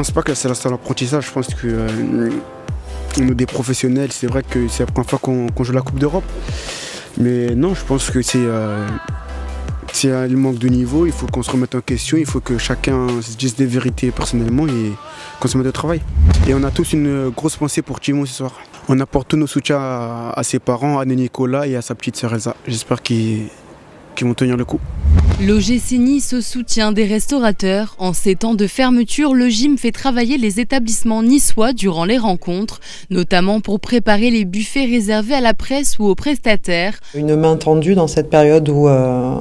pense pas que c'est la seule apprentissage. Je pense que on est des professionnels. C'est vrai que c'est la première fois qu'on joue la Coupe d'Europe. Mais non, je pense que c'est le manque de niveau. Il faut qu'on se remette en question. Il faut que chacun se dise des vérités personnellement et qu'on se mette au travail. Et on a tous une grosse pensée pour Timo ce soir. On apporte tous nos soutiens à ses parents, à Nicolas et à sa petite sœur Elsa. J'espère qu'ils vont tenir le coup. L'OGC Nice au soutien des restaurateurs. En ces temps de fermeture, le gym fait travailler les établissements niçois durant les rencontres, notamment pour préparer les buffets réservés à la presse ou aux prestataires. Une main tendue dans cette période où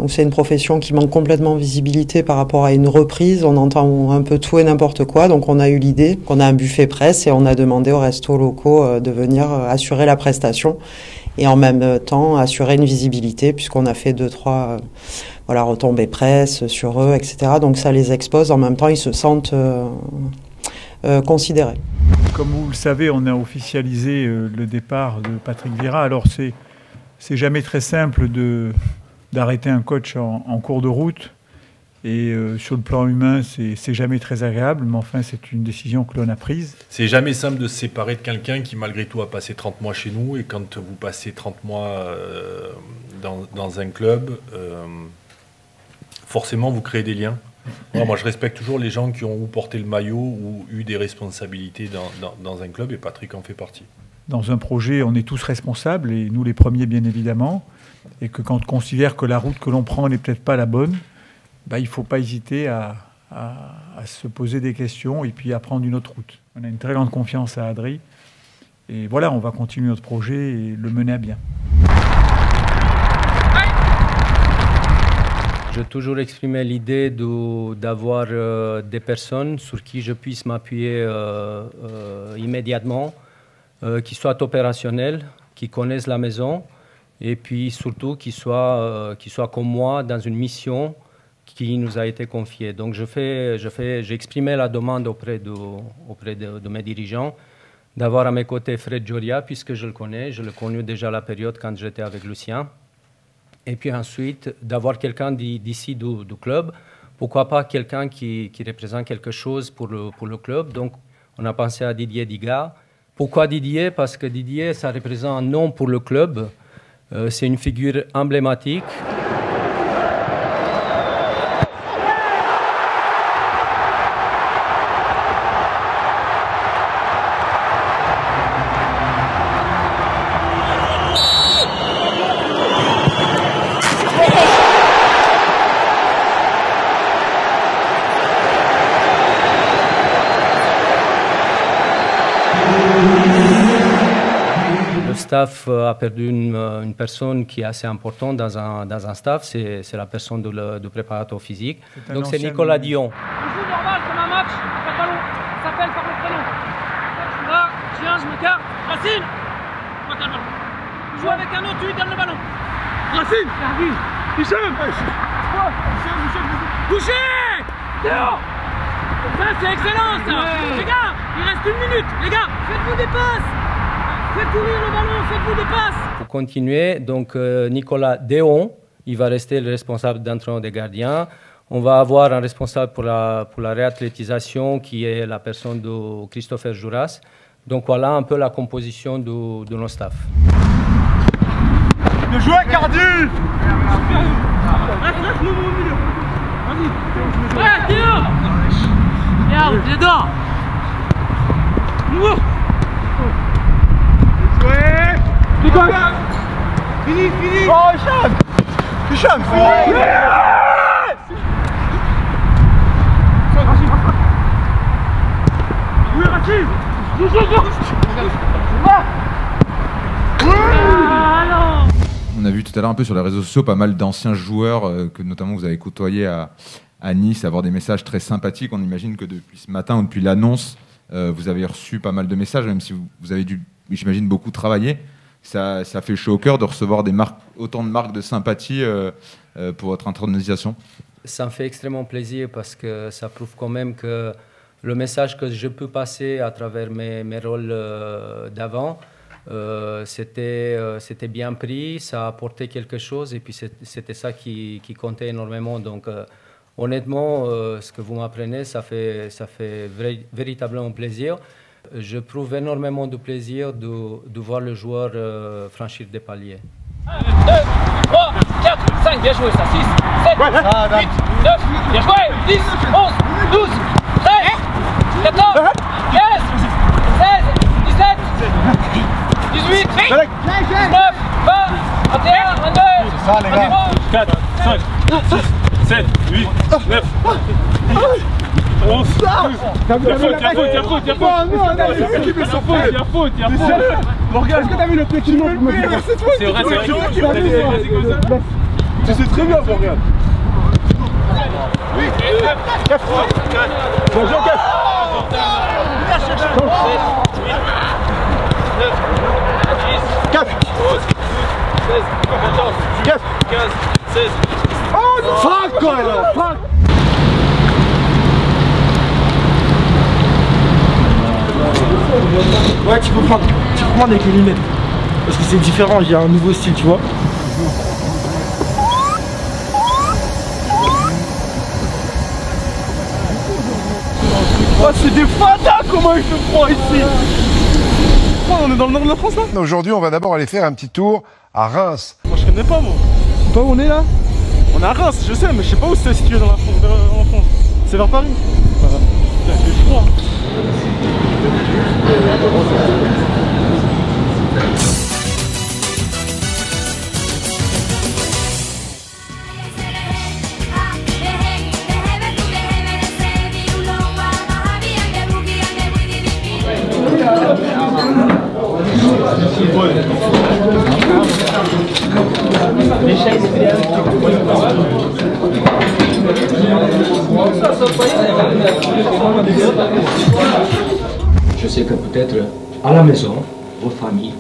c'est une profession qui manque complètement de visibilité par rapport à une reprise. On entend un peu tout et n'importe quoi, donc on a eu l'idée qu'on a un buffet presse et on a demandé aux restos locaux de venir assurer la prestation et en même temps assurer une visibilité puisqu'on a fait 2-3 retombées presse sur eux, etc. Donc ça les expose, en même temps ils se sentent considérés. Comme vous le savez, on a officialisé le départ de Patrick Vieira. Alors c'est jamais très simple d'arrêter un coach en cours de route. Et sur le plan humain, c'est jamais très agréable, mais enfin, c'est une décision que l'on a prise. C'est jamais simple de se séparer de quelqu'un qui, malgré tout, a passé 30 mois chez nous. Et quand vous passez 30 mois dans un club, forcément, vous créez des liens. Moi, je respecte toujours les gens qui ont ou porté le maillot ou eu des responsabilités dans un club, et Patrick en fait partie. Dans un projet, on est tous responsables, et nous les premiers, bien évidemment. Et que quand on considère que la route que l'on prend n'est peut-être pas la bonne, il ne faut pas hésiter à se poser des questions et puis à prendre une autre route. On a une très grande confiance à Adri. Et voilà, on va continuer notre projet et le mener à bien. J'ai toujours exprimé l'idée d'avoir des personnes sur qui je puisse m'appuyer immédiatement, qui soient opérationnelles, qui connaissent la maison et puis surtout qui soient comme moi dans une mission qui nous a été confiée. Donc j'ai exprimé la demande auprès de mes dirigeants d'avoir à mes côtés Fred Joria, puisque je le connais, je l'ai connu déjà à la période quand j'étais avec Lucien. Et puis ensuite, d'avoir quelqu'un d'ici du club, pourquoi pas quelqu'un qui représente quelque chose pour le club. Donc on a pensé à Didier Diga. Pourquoi Didier? Parce que Didier, ça représente un nom pour le club. C'est une figure emblématique. Le staff a perdu une personne qui est assez importante dans un staff, c'est la personne du préparateur physique. Donc c'est Nicolas Dion. On joue normal comme un match, pas de ballon, ça s'appelle par le prénom. Là, je viens, je m'écarte. Racine, moi t'as le ballon. Tu joues avec un autre, tu lui donnes le ballon. Racine, Hicham, touché, Théo. Ça c'est excellent ça. Ouais. Les gars, il reste 1 minute. Les gars, faites-vous des passes. Faites courir le ballon, faites-vous des passes. Pour continuer, donc Nicolas Déon, il va rester le responsable d'entraînement des gardiens. On va avoir un responsable pour la réathlétisation qui est la personne de Christopher Juras. Donc voilà un peu la composition de nos staffs. Le joueur Cardu. Reste nous au milieu. Vas-y. Ouais, Théo. Regarde, j'ai d'or. Nouveau. Ouais. Fini. Oh, Hicham. Oui, Rachid. On a vu tout à l'heure un peu sur les réseaux sociaux pas mal d'anciens joueurs que notamment vous avez côtoyés à Nice, avoir des messages très sympathiques. On imagine que depuis ce matin ou depuis l'annonce, vous avez reçu pas mal de messages, même si vous avez dû, j'imagine, beaucoup travailler. Ça fait chaud au cœur de recevoir autant de marques de sympathie pour votre intronisation. Ça me fait extrêmement plaisir parce que ça prouve quand même que le message que je peux passer à travers mes rôles d'avant, c'était bien pris, ça a apporté quelque chose et puis c'était ça qui comptait énormément. Donc Honnêtement, ce que vous m'apprenez, ça fait véritablement plaisir. J'éprouve énormément de plaisir de voir le joueur franchir des paliers. 1, 2, 3, 4, 5, bien joué ça, 6, 7, 8, 9, bien joué, 10, 11, 12, 13, 14, 15, 16, 17, 18, 19, 20, 21, 22, c'est ça les gars. 4, 5, 6, 7, 8, 9, 11, 12. Y'a faute. Morgane, est-ce que t'as vu le pied qui monte? C'est vrai. Tu sais très bien, Morgane. Oui, 4, 3, 4. Bonjour, 4. 4. 16, 14, 15, 16. Oh, fuck, quoi, là, fuck. Ouais, tu peux prendre avec les lunettes. Parce que c'est différent, il y a un nouveau style, tu vois. Oh, c'est des fadas, comment il fait froid ici. Oh, on est dans le nord de la France là. Aujourd'hui, on va d'abord aller faire un petit tour à Reims. Moi, je connais pas, moi. Tu sais pas où on est là? On est à Reims, je sais, mais je sais pas où c'est situé en France. C'est vers Paris. Il fait froid. Je sais que peut-être à la maison, vos familles,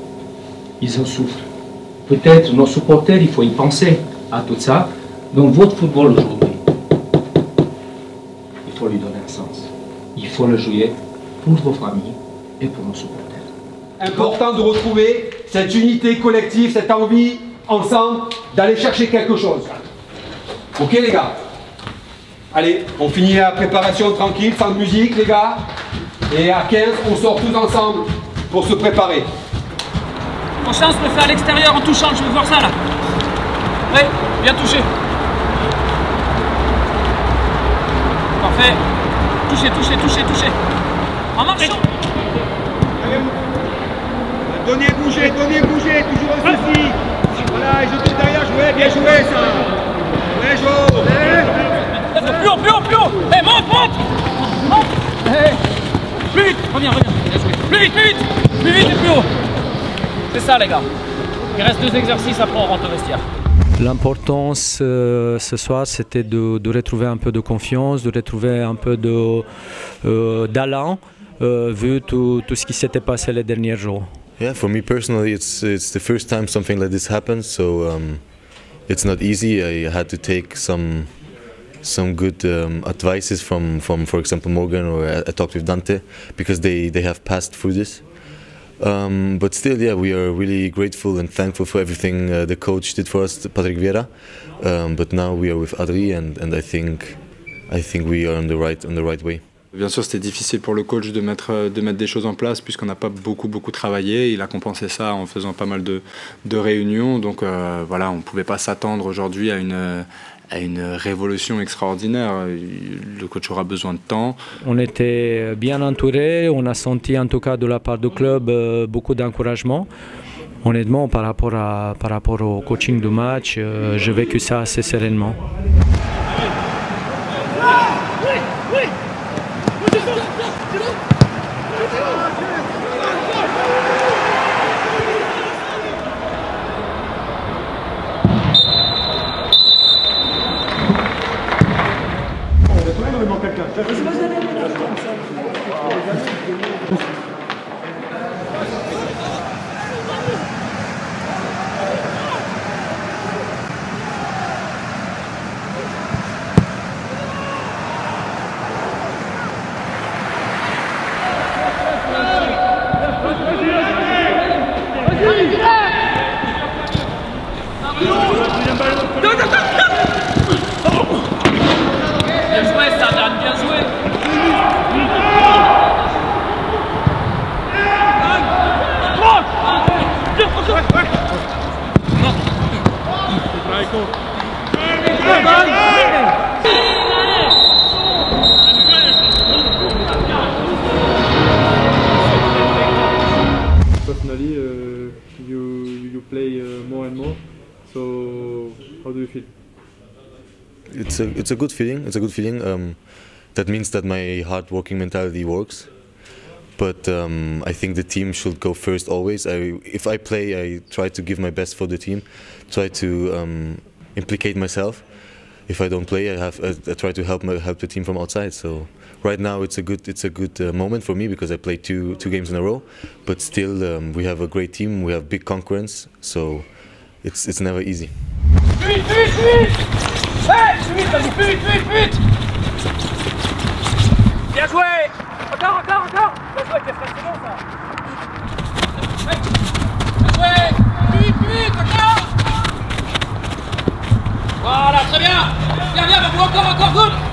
ils en souffrent. Peut-être nos supporters, il faut y penser à tout ça. Donc votre football aujourd'hui, il faut lui donner un sens. Il faut le jouer pour vos familles et pour nos supporters. Important de retrouver cette unité collective, cette envie ensemble d'aller chercher quelque chose. Ok les gars? Allez, on finit la préparation tranquille, sans musique les gars. Et à 15, on sort tous ensemble pour se préparer. Prochain, on se le fait à l'extérieur en touchant, je veux voir ça là. Oui, bien touché. Parfait. Touché. En marchant. Donnez, bougez, toujours un souci. Voilà, et je tourne derrière, jouez, bien joué ça. Ouais, Jo. Plus haut. Hey, monte. Hey. Plus vite, reviens. Plus vite et plus haut. C'est ça les gars. Il reste 2 exercices, après on rentre au vestiaire. L'importance ce soir, c'était de retrouver un peu de confiance, de retrouver un peu d'allant, vu tout ce qui s'était passé les derniers jours. Yeah, for me personally, it's the first time something like this happens, so it's not easy. I had to take some good advices from, for example, Morgan, or I talked with Dante, because they have passed through this. But still, yeah, we are really grateful and thankful for everything the coach did for us, Patrick Vieira. But now we are with Adri, and I think we are on the right way. Bien sûr, c'était difficile pour le coach de mettre des choses en place puisqu'on n'a pas beaucoup travaillé. Il a compensé ça en faisant pas mal de réunions. Donc voilà, on ne pouvait pas s'attendre aujourd'hui à une révolution extraordinaire. Le coach aura besoin de temps. On était bien entouré, on a senti en tout cas de la part du club beaucoup d'encouragement. Honnêtement, par rapport au coaching du match, j'ai vécu ça assez sereinement. Personally, you play more and more. So how do you feel? It's a good feeling. It's a good feeling. That means that my hard-working mentality works. But I think the team should go first always. If I play, I try to give my best for the team. Try to implicate myself. If I don't play, I try to help the team from outside. So right now it's a good moment for me because I played two games in a row. But still, we have a great team. We have big concurrence. So it's never easy. Vite, vite, vite! Hey, vite, vite, vite, vite! Bien joué! Encore, encore, encore! Bien joué, Kefren, c'est bon ça! Bien joué! Vite, vite, encore! Voilà, très bien! Bien, bien, encore, encore, good!